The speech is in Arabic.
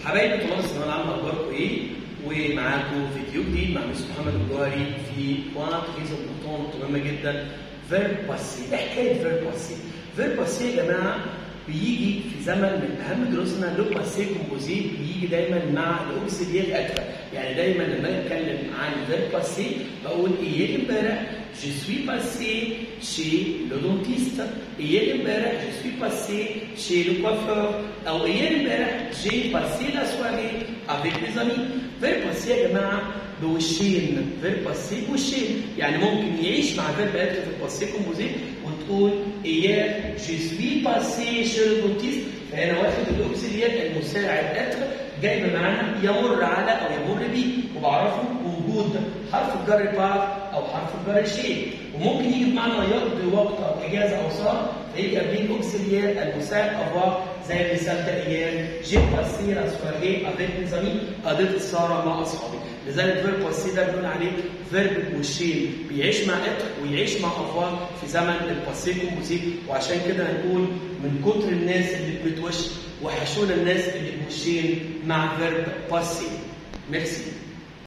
حبايبي طلاب الثانويه العامه اخباركم ايه؟ ومعاكم فيديو جديد مع مستر محمد الجوهري في قناه ريزو بلوتون مهمه جدا. فيرب باسي، ايه حكايه فيرب باسي؟ فيرب باسي يا جماعه بيجي في زمن من اهم دروسنا لو باسي كومبوزي، بيجي دايما مع الاوكسيليير اترا، يعني دايما لما اتكلم عن فيرب باسي بقول ايه امبارح je suis passé chez le dentiste. Hier امبارح je suis passé chez le coiffeur. او hier امبارح j'ai passé la soirée avec mes amis. فيرب باسي يا جماعه بوشين، فيرب باسي بوشين، يعني ممكن يعيش مع فيرب اتر في الباسي كومبوزي وتقول hier je suis passé chez le dentiste. فهنا واخد الاوكسيليير المساعد اتر جاي بمعنى يمر على او يمر بيه، وبعرفه وجود حرف الجر بار او حرف الجر شيء، وممكن يجي بمعنى يقضي وقت او اجازه او سهر فيجي قبليه الاوكسيليير المساعد افوار زي المثال ده ايام جي باسي لا سواري افيك ميز امي، قضيت السهره مع اصحابي. لذلك فيرب باسي ده بنقول عليه فيرب بوشين، بيعيش مع اتر ويعيش مع افوار في زمن الباسي كومبوزي، وعشان كده هنقول من كتر الناس اللي بتوش وحشونا الناس اللي بوشين مع فيرب باسي. ميرسي.